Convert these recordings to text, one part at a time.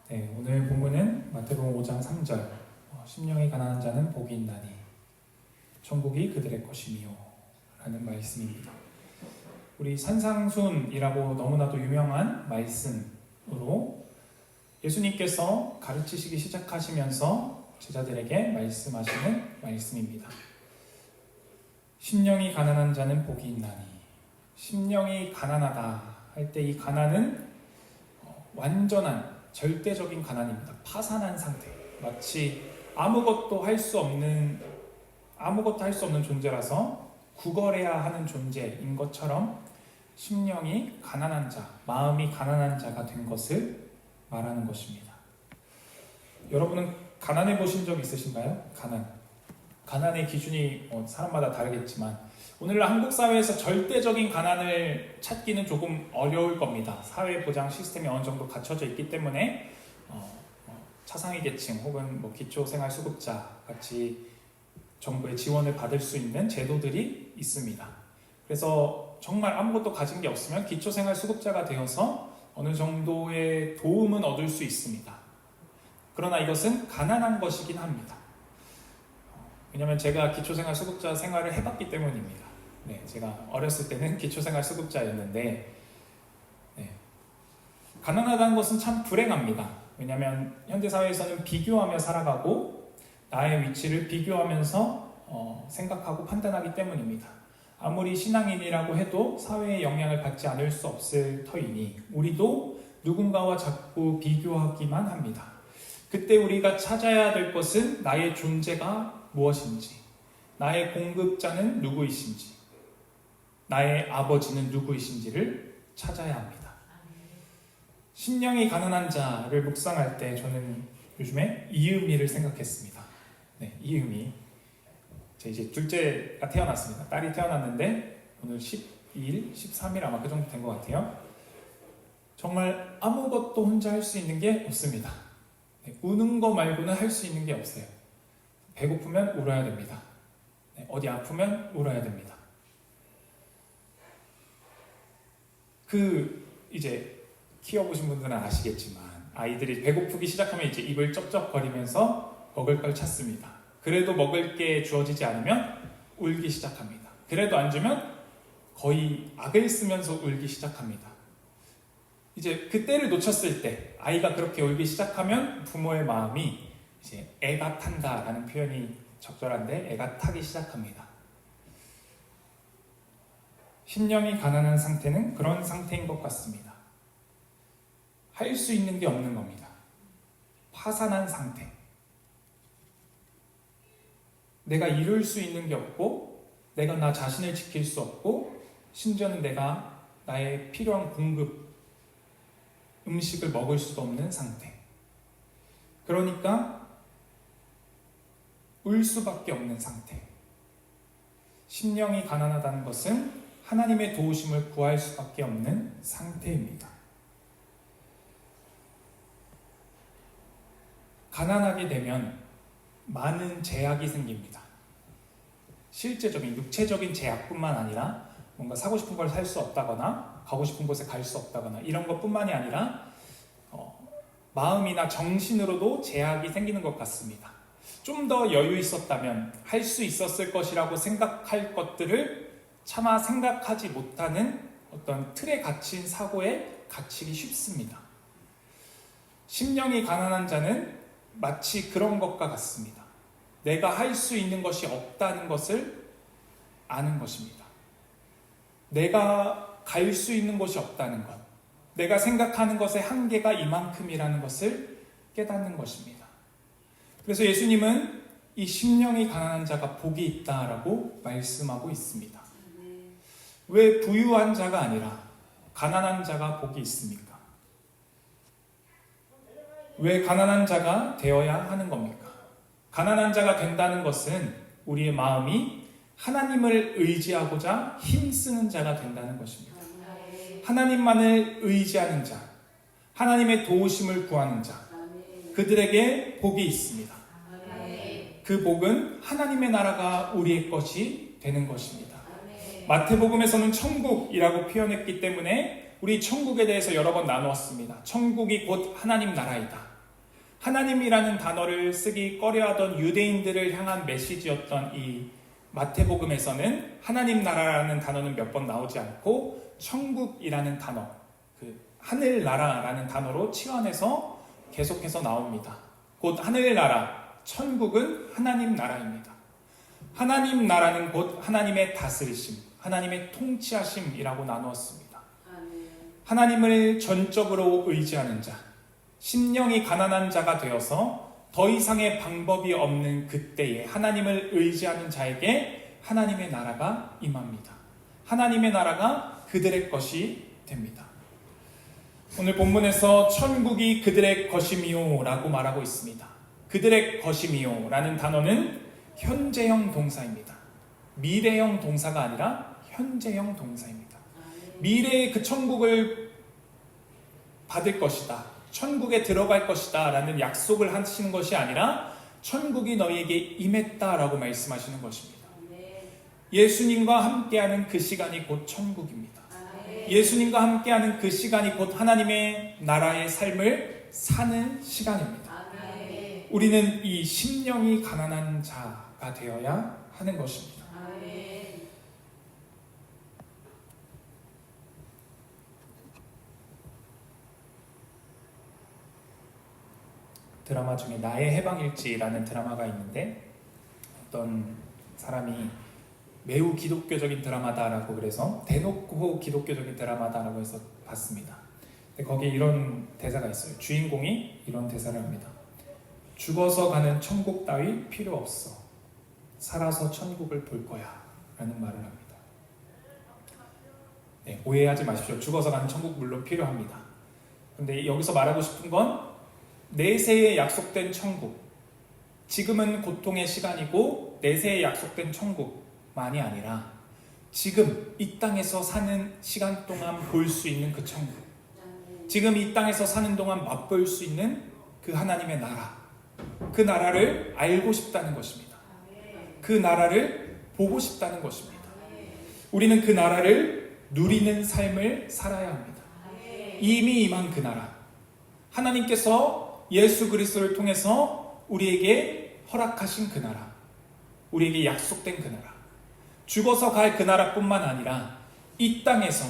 네, 오늘 본문은 마태복음 5장 3절 심령이 가난한 자는 복이 있나니 천국이 그들의 것이미요 라는 말씀입니다. 우리 산상순이라고 너무나도 유명한 말씀으로 예수님께서 가르치시기 시작하시면서 제자들에게 말씀하시는 말씀입니다. 심령이 가난한 자는 복이 있나니, 심령이 가난하다 할 때 이 가난은 완전한 절대적인 가난입니다. 파산한 상태, 마치 아무것도 할 수 없는 존재라서 구걸해야 하는 존재인 것처럼 심령이 가난한 자, 마음이 가난한 자가 된 것을 말하는 것입니다. 여러분은 가난해 보신 적 있으신가요? 가난의 기준이 사람마다 다르겠지만 오늘날 한국 사회에서 절대적인 가난을 찾기는 조금 어려울 겁니다. 사회보장 시스템이 어느 정도 갖춰져 있기 때문에 차상위 계층 혹은 기초생활수급자 같이 정부의 지원을 받을 수 있는 제도들이 있습니다. 그래서 정말 아무것도 가진 게 없으면 기초생활수급자가 되어서 어느 정도의 도움은 얻을 수 있습니다. 그러나 이것은 가난한 것이긴 합니다. 왜냐하면 제가 기초생활수급자 생활을 해봤기 때문입니다. 네, 제가 어렸을 때는 기초생활수급자였는데 가난하다는 것은 참 불행합니다. 왜냐하면 현대사회에서는 비교하며 살아가고 나의 위치를 비교하면서 생각하고 판단하기 때문입니다. 아무리 신앙인이라고 해도 사회의 영향을 받지 않을 수 없을 터이니 우리도 누군가와 자꾸 비교하기만 합니다. 그때 우리가 찾아야 될 것은 나의 존재가 무엇인지, 나의 공급자는 누구이신지, 나의 아버지는 누구이신지를 찾아야 합니다. 심령이 가난한 자를 묵상할 때 저는 요즘에 이음이를 생각했습니다. 네, 이음이. 제 이제 둘째가 태어났습니다. 딸이 태어났는데 오늘 12일, 13일 아마 그 정도 된 것 같아요. 정말 아무것도 혼자 할 수 있는 게 없습니다. 네, 우는 거 말고는 할 수 있는 게 없어요. 배고프면 울어야 됩니다. 네, 어디 아프면 울어야 됩니다. 이제 키워보신 분들은 아시겠지만 아이들이 배고프기 시작하면 이제 입을 쩝쩝거리면서 먹을 걸 찾습니다. 그래도 먹을 게 주어지지 않으면 울기 시작합니다. 그래도 안 주면 거의 악을 쓰면서 울기 시작합니다. 이제 그때를 놓쳤을 때 아이가 그렇게 울기 시작하면 부모의 마음이 이제 애가 탄다라는 표현이 적절한데 애가 타기 시작합니다. 심령이 가난한 상태는 그런 상태인 것 같습니다. 할 수 있는 게 없는 겁니다. 파산한 상태. 내가 이룰 수 있는 게 없고 내가 나 자신을 지킬 수 없고 심지어는 내가 나의 필요한 공급, 음식을 먹을 수도 없는 상태. 그러니까 울 수밖에 없는 상태. 심령이 가난하다는 것은 하나님의 도우심을 구할 수밖에 없는 상태입니다. 가난하게 되면 많은 제약이 생깁니다. 실제적인, 육체적인 제약뿐만 아니라 뭔가 사고 싶은 걸 살 수 없다거나 가고 싶은 곳에 갈 수 없다거나 이런 것뿐만이 아니라 마음이나 정신으로도 제약이 생기는 것 같습니다. 좀 더 여유 있었다면 할 수 있었을 것이라고 생각할 것들을 차마 생각하지 못하는 어떤 틀에 갇힌 사고에 갇히기 쉽습니다. 심령이 가난한 자는 마치 그런 것과 같습니다. 내가 할 수 있는 것이 없다는 것을 아는 것입니다. 내가 갈 수 있는 곳이 없다는 것, 내가 생각하는 것의 한계가 이만큼이라는 것을 깨닫는 것입니다. 그래서 예수님은 이 심령이 가난한 자가 복이 있다라고 말씀하고 있습니다. 왜 부유한 자가 아니라 가난한 자가 복이 있습니까? 왜 가난한 자가 되어야 하는 겁니까? 가난한 자가 된다는 것은 우리의 마음이 하나님을 의지하고자 힘쓰는 자가 된다는 것입니다. 하나님만을 의지하는 자, 하나님의 도우심을 구하는 자, 그들에게 복이 있습니다. 그 복은 하나님의 나라가 우리의 것이 되는 것입니다. 마태복음에서는 천국이라고 표현했기 때문에 우리 천국에 대해서 여러 번 나누었습니다. 천국이 곧 하나님 나라이다. 하나님이라는 단어를 쓰기 꺼려하던 유대인들을 향한 메시지였던 이 마태복음에서는 하나님 나라라는 단어는 몇 번 나오지 않고 천국이라는 단어, 그 하늘나라라는 단어로 치환해서 계속해서 나옵니다. 곧 하늘나라, 천국은 하나님 나라입니다. 하나님 나라는 곧 하나님의 다스리심, 하나님의 통치하심이라고 나누었습니다. 하나님을 전적으로 의지하는 자, 심령이 가난한 자가 되어서 더 이상의 방법이 없는 그때에 하나님을 의지하는 자에게 하나님의 나라가 임합니다. 하나님의 나라가 그들의 것이 됩니다. 오늘 본문에서 천국이 그들의 것이미요 라고 말하고 있습니다. 그들의 것이미요 라는 단어는 현재형 동사입니다. 미래형 동사가 아니라 현재형 동사입니다. 미래의 그 천국을 받을 것이다, 천국에 들어갈 것이다 라는 약속을 하시는 것이 아니라 천국이 너희에게 임했다 라고 말씀하시는 것입니다. 예수님과 함께하는 그 시간이 곧 천국입니다. 예수님과 함께하는 그 시간이 곧 하나님의 나라의 삶을 사는 시간입니다. 우리는 이 심령이 가난한 자가 되어야 하는 것입니다. 드라마 중에 나의 해방일지라는 드라마가 있는데 어떤 사람이 매우 기독교적인 드라마다라고 그래서 대놓고 기독교적인 드라마다라고 해서 봤습니다. 근데 거기에 이런 대사가 있어요. 주인공이 이런 대사를 합니다. 죽어서 가는 천국 따위 필요 없어. 살아서 천국을 볼 거야 라는 말을 합니다. 네, 오해하지 마십시오. 죽어서 가는 천국 물론 필요합니다. 근데 여기서 말하고 싶은 건 내세에 약속된 천국, 지금은 고통의 시간이고 내세에 약속된 천국만이 아니라 지금 이 땅에서 사는 시간 동안 볼 수 있는 그 천국, 지금 이 땅에서 사는 동안 맛볼 수 있는 그 하나님의 나라, 그 나라를 알고 싶다는 것입니다. 그 나라를 보고 싶다는 것입니다. 우리는 그 나라를 누리는 삶을 살아야 합니다. 이미 임한 그 나라, 하나님께서 예수 그리스도를 통해서 우리에게 허락하신 그 나라, 우리에게 약속된 그 나라, 죽어서 갈 그 나라뿐만 아니라 이 땅에서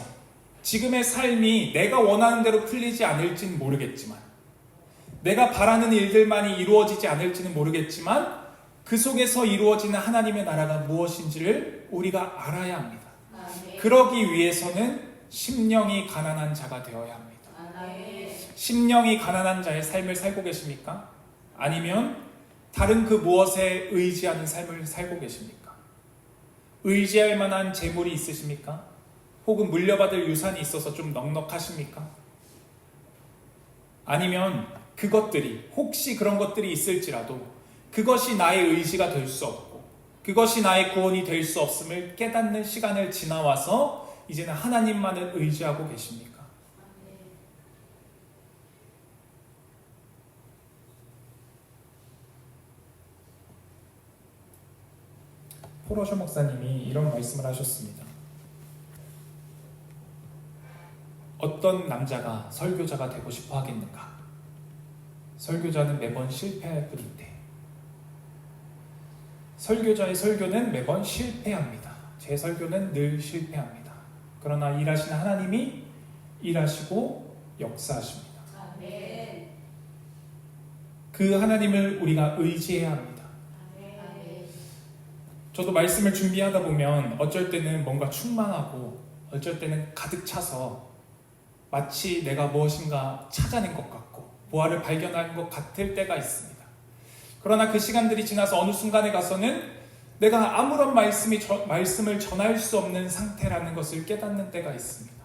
지금의 삶이 내가 원하는 대로 풀리지 않을지는 모르겠지만, 내가 바라는 일들만이 이루어지지 않을지는 모르겠지만 그 속에서 이루어지는 하나님의 나라가 무엇인지를 우리가 알아야 합니다. 그러기 위해서는 심령이 가난한 자가 되어야 합니다. 심령이 가난한 자의 삶을 살고 계십니까? 아니면 다른 그 무엇에 의지하는 삶을 살고 계십니까? 의지할 만한 재물이 있으십니까? 혹은 물려받을 유산이 있어서 좀 넉넉하십니까? 아니면 그것들이, 혹시 그런 것들이 있을지라도 그것이 나의 의지가 될 수 없고 그것이 나의 구원이 될 수 없음을 깨닫는 시간을 지나와서 이제는 하나님만을 의지하고 계십니까? 포로쇼 목사님이 이런 말씀을 하셨습니다. 어떤 남자가 설교자가 되고 싶어 하겠는가? 설교자는 매번 실패할 뿐인데. 설교자의 설교는 매번 실패합니다. 제 설교는 늘 실패합니다. 그러나 일하시는 하나님이 일하시고 역사하십니다. 그 하나님을 우리가 의지해야 합니다. 저도 말씀을 준비하다 보면 어쩔 때는 뭔가 충만하고 어쩔 때는 가득 차서 마치 내가 무엇인가 찾아낸 것 같고 보화를 발견한 것 같을 때가 있습니다. 그러나 그 시간들이 지나서 어느 순간에 가서는 내가 아무런 말씀을 전할 수 없는 상태라는 것을 깨닫는 때가 있습니다.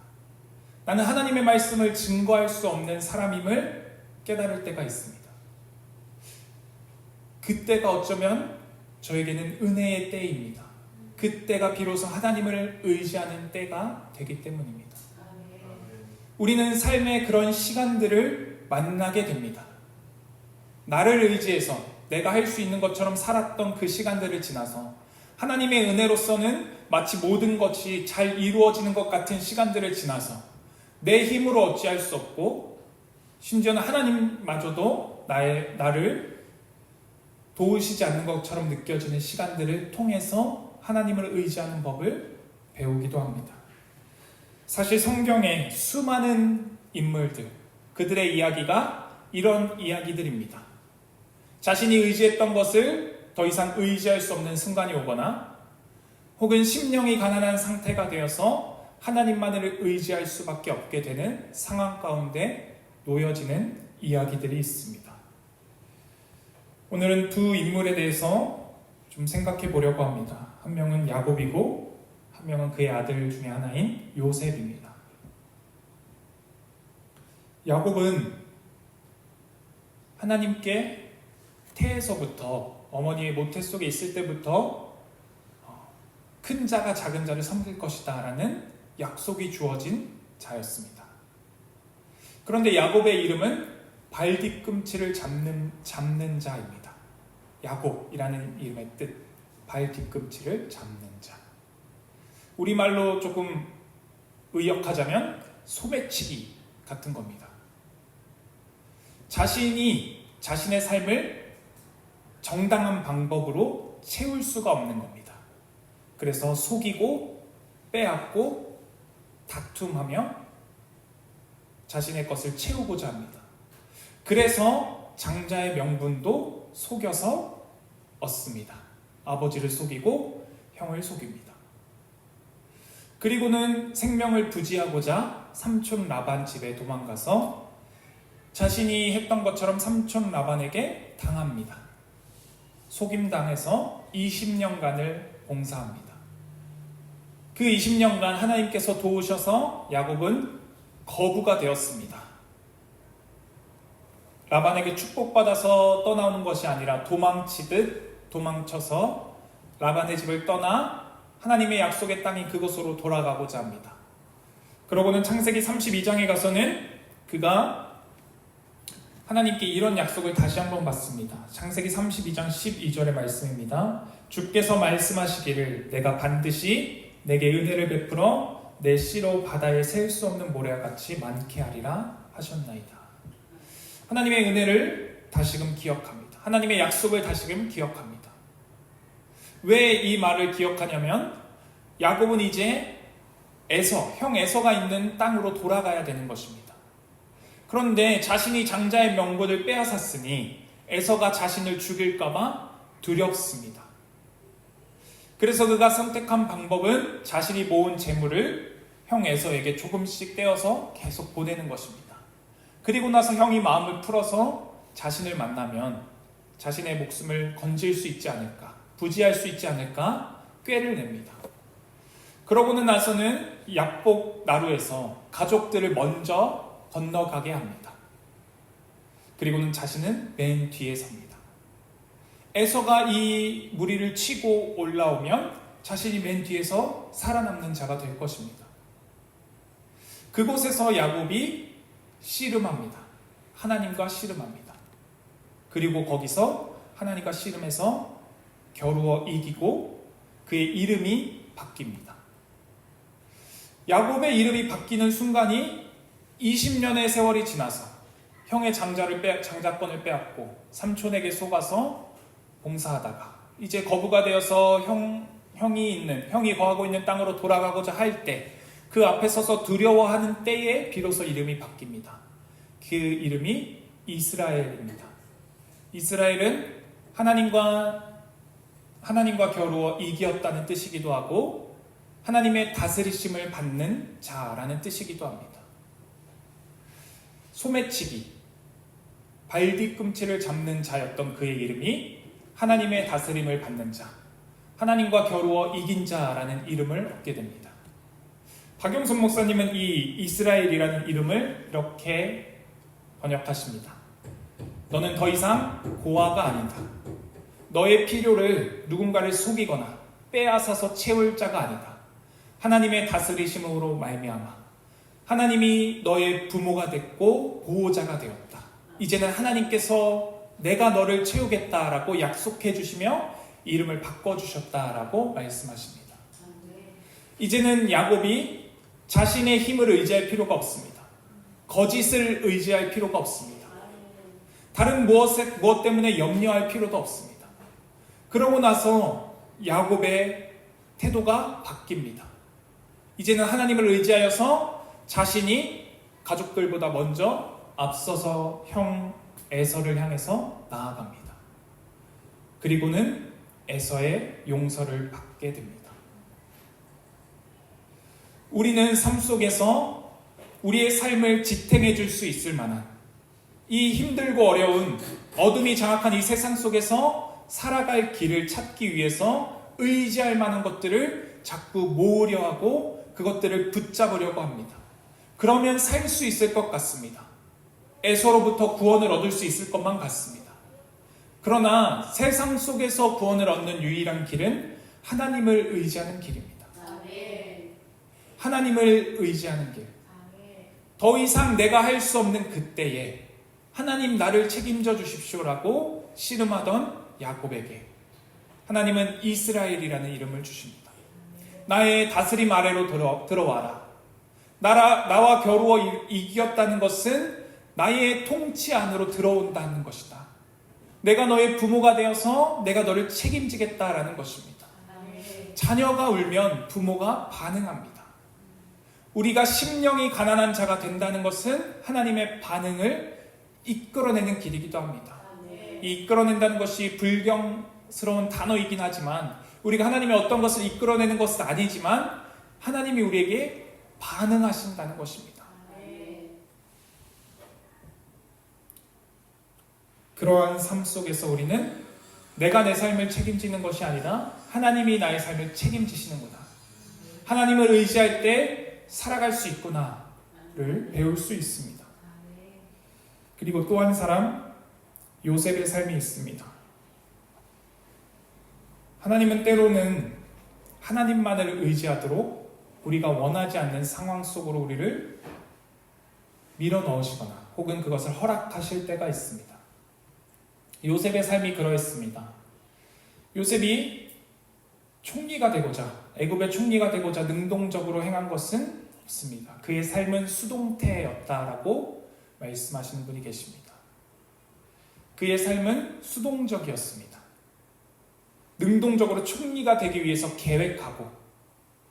나는 하나님의 말씀을 증거할 수 없는 사람임을 깨달을 때가 있습니다. 그때가 어쩌면 저에게는 은혜의 때입니다. 그때가 비로소 하나님을 의지하는 때가 되기 때문입니다. 우리는 삶의 그런 시간들을 만나게 됩니다. 나를 의지해서 내가 할 수 있는 것처럼 살았던 그 시간들을 지나서 하나님의 은혜로서는 마치 모든 것이 잘 이루어지는 것 같은 시간들을 지나서 내 힘으로 어찌할 수 없고 심지어는 하나님마저도 나를 도우시지 않는 것처럼 느껴지는 시간들을 통해서 하나님을 의지하는 법을 배우기도 합니다. 사실 성경의 수많은 인물들, 그들의 이야기가 이런 이야기들입니다. 자신이 의지했던 것을 더 이상 의지할 수 없는 순간이 오거나 혹은 심령이 가난한 상태가 되어서 하나님만을 의지할 수밖에 없게 되는 상황 가운데 놓여지는 이야기들이 있습니다. 오늘은 두 인물에 대해서 좀 생각해 보려고 합니다. 한 명은 야곱이고 한 명은 그의 아들 중에 하나인 요셉입니다. 야곱은 하나님께 태에서부터 어머니의 모태 속에 있을 때부터 큰 자가 작은 자를 섬길 것이다 라는 약속이 주어진 자였습니다. 그런데 야곱의 이름은 발 뒤꿈치를 잡는 자입니다. 야곱이라는 이름의 뜻, 발 뒤꿈치를 잡는 자. 우리말로 조금 의역하자면 소매치기 같은 겁니다. 자신이 자신의 삶을 정당한 방법으로 채울 수가 없는 겁니다. 그래서 속이고 빼앗고 다툼하며 자신의 것을 채우고자 합니다. 그래서 장자의 명분도 속여서 얻습니다. 아버지를 속이고 형을 속입니다. 그리고는 생명을 부지하고자 삼촌 라반 집에 도망가서 자신이 했던 것처럼 삼촌 라반에게 당합니다. 속임당해서 20년간을 봉사합니다. 그 20년간 하나님께서 도우셔서 야곱은 거부가 되었습니다. 라반에게 축복받아서 떠나오는 것이 아니라 도망치듯 도망쳐서 라반의 집을 떠나 하나님의 약속의 땅인 그곳으로 돌아가고자 합니다. 그러고는 창세기 32장에 가서는 그가 하나님께 이런 약속을 다시 한번 받습니다. 창세기 32장 12절의 말씀입니다. 주께서 말씀하시기를 내가 반드시 내게 은혜를 베풀어 내 씨로 바다에 셀 수 없는 모래와 같이 많게 하리라 하셨나이다. 하나님의 은혜를 다시금 기억합니다. 하나님의 약속을 다시금 기억합니다. 왜 이 말을 기억하냐면 야곱은 이제 형 에서가 있는 땅으로 돌아가야 되는 것입니다. 그런데 자신이 장자의 명분을 빼앗았으니 에서가 자신을 죽일까봐 두렵습니다. 그래서 그가 선택한 방법은 자신이 모은 재물을 형 에서에게 조금씩 떼어서 계속 보내는 것입니다. 그리고 나서 형이 마음을 풀어서 자신을 만나면 자신의 목숨을 건질 수 있지 않을까, 부지할 수 있지 않을까 꾀를 냅니다. 그러고는 나서는 약복 나루에서 가족들을 먼저 건너가게 합니다. 그리고는 자신은 맨 뒤에 섭니다. 에서가 이 무리를 치고 올라오면 자신이 맨 뒤에서 살아남는 자가 될 것입니다. 그곳에서 야곱이 씨름합니다. 하나님과 씨름합니다. 그리고 거기서 하나님과 씨름해서 겨루어 이기고 그의 이름이 바뀝니다. 야곱의 이름이 바뀌는 순간이 20년의 세월이 지나서 형의 장자권을 빼앗고 삼촌에게 속아서 봉사하다가 이제 거부가 되어서 형이 거하고 있는 땅으로 돌아가고자 할 때 그 앞에 서서 두려워하는 때에 비로소 이름이 바뀝니다. 그 이름이 이스라엘입니다. 이스라엘은 하나님과 겨루어 이기었다는 뜻이기도 하고 하나님의 다스리심을 받는 자라는 뜻이기도 합니다. 소매치기, 발뒤꿈치를 잡는 자였던 그의 이름이 하나님의 다스림을 받는 자, 하나님과 겨루어 이긴 자라는 이름을 얻게 됩니다. 박영선 목사님은 이 이스라엘이라는 이름을 이렇게 번역하십니다. 너는 더 이상 고아가 아니다. 너의 필요를 누군가를 속이거나 빼앗아서 채울 자가 아니다. 하나님의 다스리심으로 말미암아 하나님이 너의 부모가 됐고 보호자가 되었다. 이제는 하나님께서 내가 너를 채우겠다라고 약속해 주시며 이름을 바꿔주셨다라고 말씀하십니다. 이제는 야곱이 자신의 힘을 의지할 필요가 없습니다. 거짓을 의지할 필요가 없습니다. 다른 무엇 때문에 염려할 필요도 없습니다. 그러고 나서 야곱의 태도가 바뀝니다. 이제는 하나님을 의지하여서 자신이 가족들보다 먼저 앞서서 형 에서를 향해서 나아갑니다. 그리고는 에서의 용서를 받게 됩니다. 우리는 삶 속에서 우리의 삶을 지탱해 줄 수 있을 만한 이 힘들고 어려운 어둠이 장악한 이 세상 속에서 살아갈 길을 찾기 위해서 의지할 만한 것들을 자꾸 모으려 하고 그것들을 붙잡으려고 합니다. 그러면 살 수 있을 것 같습니다. 에서로부터 구원을 얻을 수 있을 것만 같습니다. 그러나 세상 속에서 구원을 얻는 유일한 길은 하나님을 의지하는 길입니다. 하나님을 의지하는 길. 더 이상 내가 할 수 없는 그때에 하나님 나를 책임져 주십시오라고 씨름하던 야곱에게 하나님은 이스라엘이라는 이름을 주십니다. 나의 다스림 아래로 들어와라. 나와 겨루어 이겼다는 것은 나의 통치 안으로 들어온다는 것이다. 내가 너의 부모가 되어서 내가 너를 책임지겠다라는 것입니다. 자녀가 울면 부모가 반응합니다. 우리가 심령이 가난한 자가 된다는 것은 하나님의 반응을 이끌어내는 길이기도 합니다. 이 이끌어낸다는 것이 불경스러운 단어이긴 하지만 우리가 하나님의 어떤 것을 이끌어내는 것은 아니지만 하나님이 우리에게 반응하신다는 것입니다. 그러한 삶 속에서 우리는 내가 내 삶을 책임지는 것이 아니라 하나님이 나의 삶을 책임지시는구나. 하나님을 의지할 때 살아갈 수 있구나를 배울 수 있습니다. 그리고 또 한 사람 요셉의 삶이 있습니다. 하나님은 때로는 하나님만을 의지하도록 우리가 원하지 않는 상황 속으로 우리를 밀어 넣으시거나 혹은 그것을 허락하실 때가 있습니다. 요셉의 삶이 그러했습니다. 요셉이 총리가 되고자 애굽의 총리가 되고자 능동적으로 행한 것은 없습니다. 그의 삶은 수동태였다라고 말씀하시는 분이 계십니다. 그의 삶은 수동적이었습니다. 능동적으로 총리가 되기 위해서 계획하고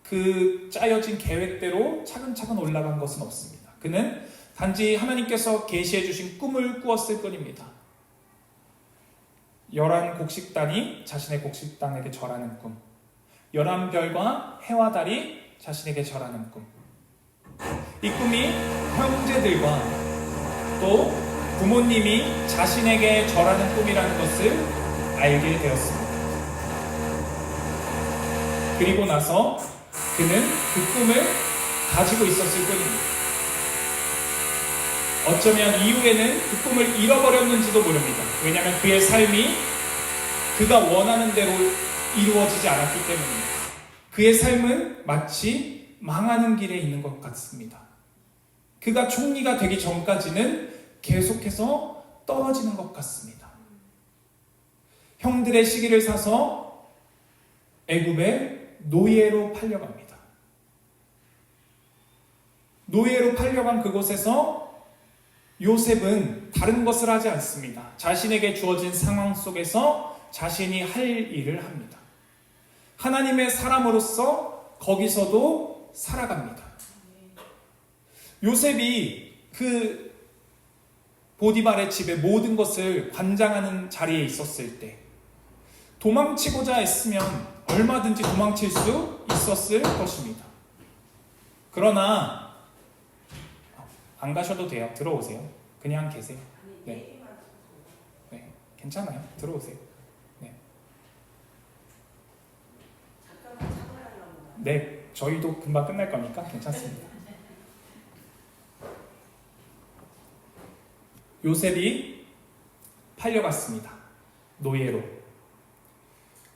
그 짜여진 계획대로 차근차근 올라간 것은 없습니다. 그는 단지 하나님께서 계시해 주신 꿈을 꾸었을 뿐입니다. 11곡식단이 자신의 곡식단에게 절하는 꿈, 11별과 해와 달이 자신에게 절하는 꿈. 이 꿈이 형제들과 또 부모님이 자신에게 절하는 꿈이라는 것을 알게 되었습니다. 그리고 나서 그는 그 꿈을 가지고 있었을 뿐입니다. 어쩌면 이후에는 그 꿈을 잃어버렸는지도 모릅니다. 왜냐하면 그의 삶이 그가 원하는 대로 이루어지지 않았기 때문입니다. 그의 삶은 마치 망하는 길에 있는 것 같습니다. 그가 총리가 되기 전까지는 계속해서 떨어지는 것 같습니다. 형들의 시기를 사서 애굽의 노예로 팔려갑니다. 노예로 팔려간 그곳에서 요셉은 다른 것을 하지 않습니다. 자신에게 주어진 상황 속에서 자신이 할 일을 합니다. 하나님의 사람으로서 거기서도 살아갑니다. 요셉이 그 보디발의 집에 모든 것을 관장하는 자리에 있었을 때 도망치고자 했으면 얼마든지 도망칠 수 있었을 것입니다. 그러나 안 가셔도 돼요. 들어오세요. 그냥 계세요. 네, 괜찮아요. 들어오세요. 네, 저희도 금방 끝날 거니까 괜찮습니다. 요셉이 팔려갔습니다. 노예로.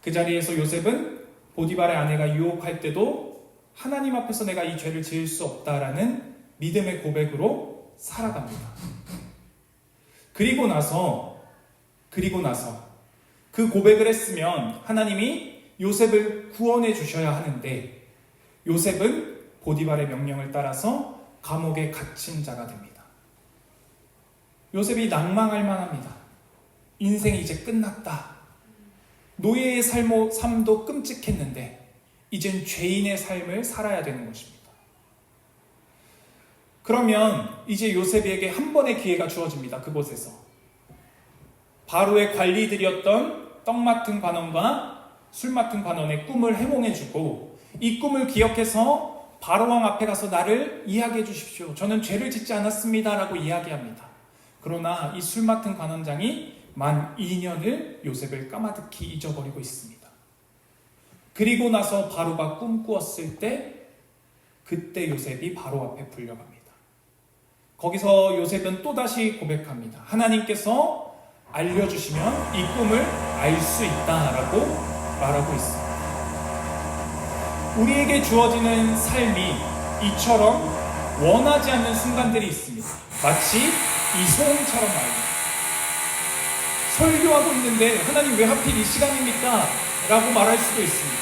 그 자리에서 요셉은 보디발의 아내가 유혹할 때도 하나님 앞에서 내가 이 죄를 지을 수 없다라는 믿음의 고백으로 살아갑니다. 그리고 나서 그 고백을 했으면 하나님이 요셉을 구원해 주셔야 하는데 요셉은 보디발의 명령을 따라서 감옥에 갇힌 자가 됩니다. 요셉이 낭망할 만합니다. 인생이 이제 끝났다. 노예의 삶도 끔찍했는데 이젠 죄인의 삶을 살아야 되는 것입니다. 그러면 이제 요셉에게 한 번의 기회가 주어집니다. 그곳에서 바로의 관리들이었던 떡 맡은 관원과 술 맡은 관원의 꿈을 해몽해주고, 이 꿈을 기억해서 바로왕 앞에 가서 나를 이야기해 주십시오. 저는 죄를 짓지 않았습니다 라고 이야기합니다. 그러나 이 술 맡은 관원장이 만 2년을 요셉을 까마득히 잊어버리고 있습니다. 그리고 나서 바로가 꿈꾸었을 때, 그때 요셉이 바로 앞에 불려갑니다. 거기서 요셉은 또다시 고백합니다. 하나님께서 알려주시면 이 꿈을 알 수 있다라고 말하고 있습니다. 우리에게 주어지는 삶이 이처럼 원하지 않는 순간들이 있습니다. 마치 이 소음처럼 말입니다. 설교하고 있는데 하나님 왜 하필 이 시간입니까? 라고 말할 수도 있습니다.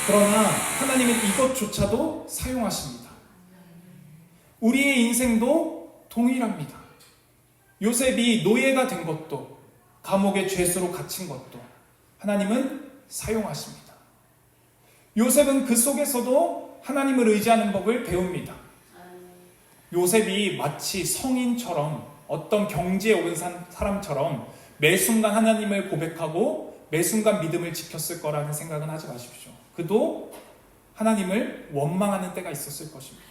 그러나 하나님은 이것조차도 사용하십니다. 우리의 인생도 동일합니다. 요셉이 노예가 된 것도, 감옥의 죄수로 갇힌 것도 하나님은 사용하십니다. 요셉은 그 속에서도 하나님을 의지하는 법을 배웁니다. 요셉이 마치 성인처럼, 어떤 경지에 오른 사람처럼 매 순간 하나님을 고백하고 매 순간 믿음을 지켰을 거라는 생각은 하지 마십시오. 그도 하나님을 원망하는 때가 있었을 것입니다.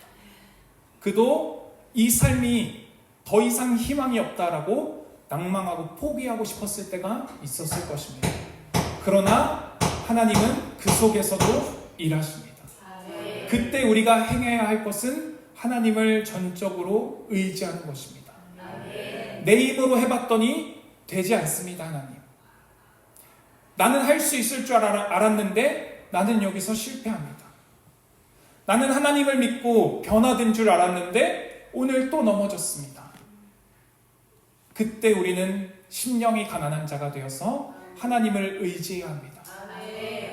그도 이 삶이 더 이상 희망이 없다라고 낭망하고 포기하고 싶었을 때가 있었을 것입니다. 그러나 하나님은 그 속에서도 일하십니다. 그때 우리가 행해야 할 것은 하나님을 전적으로 의지하는 것입니다. 내 힘으로 해봤더니 되지 않습니다. 하나님, 나는 할 수 있을 줄 알았는데 나는 여기서 실패합니다. 나는 하나님을 믿고 변화된 줄 알았는데 오늘 또 넘어졌습니다. 그때 우리는 심령이 가난한 자가 되어서 하나님을 의지해야 합니다.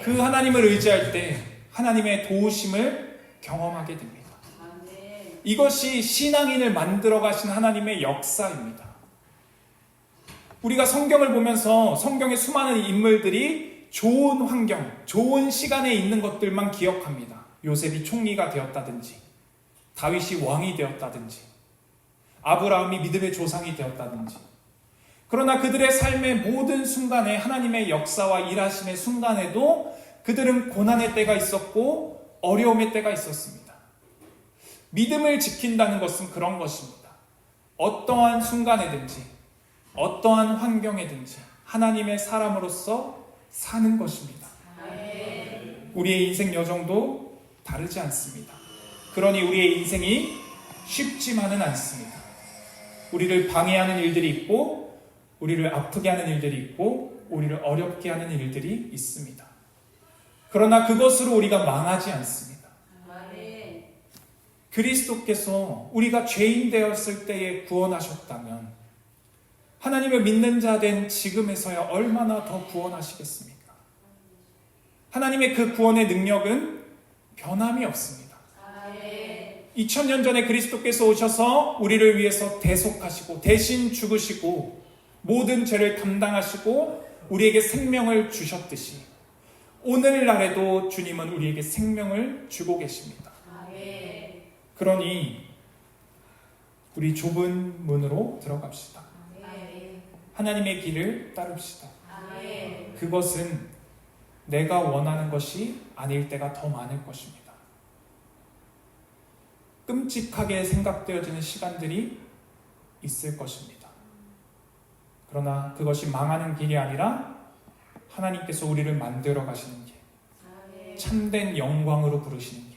그 하나님을 의지할 때 하나님의 도우심을 경험하게 됩니다. 이것이 신앙인을 만들어 가신 하나님의 역사입니다. 우리가 성경을 보면서 성경의 수많은 인물들이 좋은 환경, 좋은 시간에 있는 것들만 기억합니다. 요셉이 총리가 되었다든지, 다윗이 왕이 되었다든지, 아브라함이 믿음의 조상이 되었다든지. 그러나 그들의 삶의 모든 순간에, 하나님의 역사와 일하심의 순간에도 그들은 고난의 때가 있었고 어려움의 때가 있었습니다. 믿음을 지킨다는 것은 그런 것입니다. 어떠한 순간에든지 어떠한 환경에든지 하나님의 사람으로서 사는 것입니다. 우리의 인생 여정도 다르지 않습니다. 그러니 우리의 인생이 쉽지만은 않습니다. 우리를 방해하는 일들이 있고, 우리를 아프게 하는 일들이 있고, 우리를 어렵게 하는 일들이 있습니다. 그러나 그것으로 우리가 망하지 않습니다. 그리스도께서 우리가 죄인 되었을 때에 구원하셨다면 하나님을 믿는 자 된 지금에서야 얼마나 더 구원하시겠습니까? 하나님의 그 구원의 능력은 변함이 없습니다. 2000년 전에 그리스도께서 오셔서 우리를 위해서 대속하시고 대신 죽으시고 모든 죄를 담당하시고 우리에게 생명을 주셨듯이 오늘날에도 주님은 우리에게 생명을 주고 계십니다. 그러니 우리 좁은 문으로 들어갑시다. 하나님의 길을 따릅시다. 그것은 내가 원하는 것이 아닐 때가 더 많을 것입니다. 끔찍하게 생각되어지는 시간들이 있을 것입니다. 그러나 그것이 망하는 길이 아니라 하나님께서 우리를 만들어 가시는 길, 참된 영광으로 부르시는 길,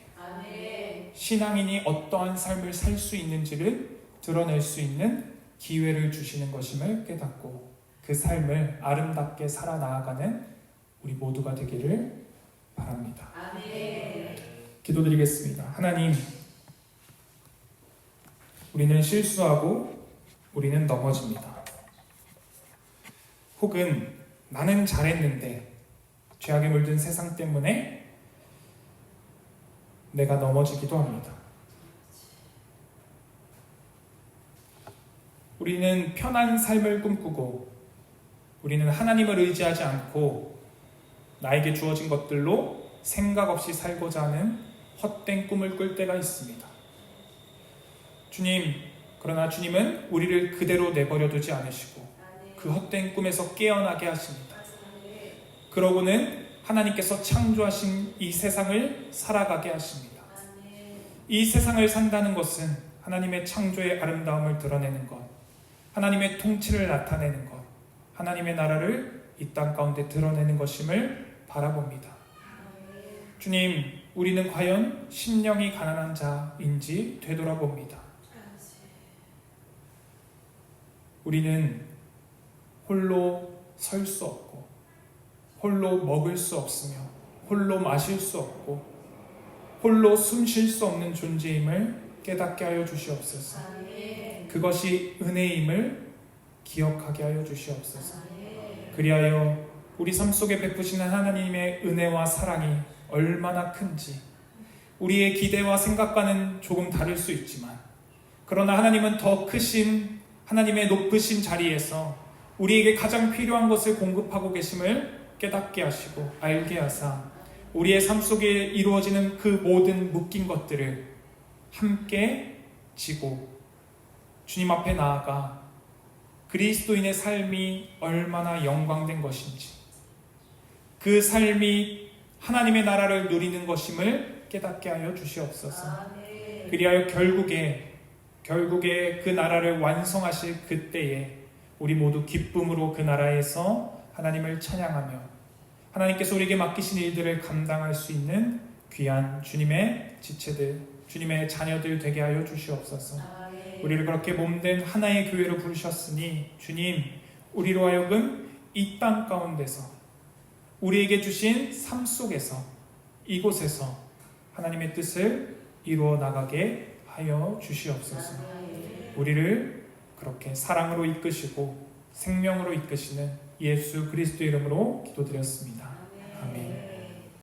신앙인이 어떠한 삶을 살 수 있는지를 드러낼 수 있는 기회를 주시는 것임을 깨닫고 그 삶을 아름답게 살아나가는 우리 모두가 되기를 바랍니다. 기도드리겠습니다. 하나님, 우리는 실수하고 우리는 넘어집니다. 혹은 나는 잘했는데 죄악에 물든 세상 때문에 내가 넘어지기도 합니다. 우리는 편한 삶을 꿈꾸고 우리는 하나님을 의지하지 않고 나에게 주어진 것들로 생각 없이 살고자 하는 헛된 꿈을 꿀 때가 있습니다. 그러나 주님은 우리를 그대로 내버려 두지 않으시고 그 헛된 꿈에서 깨어나게 하십니다. 그러고는 하나님께서 창조하신 이 세상을 살아가게 하십니다. 이 세상을 산다는 것은 하나님의 창조의 아름다움을 드러내는 것, 하나님의 통치를 나타내는 것, 하나님의 나라를 이 땅 가운데 드러내는 것임을 바라봅니다. 주님, 우리는 과연 심령이 가난한 자인지 되돌아봅니다. 우리는 홀로 설 수 없고 홀로 먹을 수 없으며 홀로 마실 수 없고 홀로 숨 쉴 수 없는 존재임을 깨닫게 하여 주시옵소서. 그것이 은혜임을 기억하게 하여 주시옵소서. 그리하여 우리 삶 속에 베푸시는 하나님의 은혜와 사랑이 얼마나 큰지 우리의 기대와 생각과는 조금 다를 수 있지만, 그러나 하나님은 더 크신 하나님의 높으신 자리에서 우리에게 가장 필요한 것을 공급하고 계심을 깨닫게 하시고 알게 하사 우리의 삶 속에 이루어지는 그 모든 묶인 것들을 함께 지고 주님 앞에 나아가 그리스도인의 삶이 얼마나 영광된 것인지, 그 삶이 하나님의 나라를 누리는 것임을 깨닫게 하여 주시옵소서. 그리하여 결국에 그 나라를 완성하실 그때에 우리 모두 기쁨으로 그 나라에서 하나님을 찬양하며 하나님께서 우리에게 맡기신 일들을 감당할 수 있는 귀한 주님의 지체들, 주님의 자녀들 되게 하여 주시옵소서. 우리를 그렇게 몸된 하나의 교회로 부르셨으니 주님, 우리로 하여금 이 땅 가운데서 우리에게 주신 삶 속에서 이곳에서 하나님의 뜻을 이루어 나가게 하여 주시옵소서. 우리를 그렇게 사랑으로 이끄시고 생명으로 이끄시는 예수 그리스도 이름으로 기도드렸습니다. 아멘.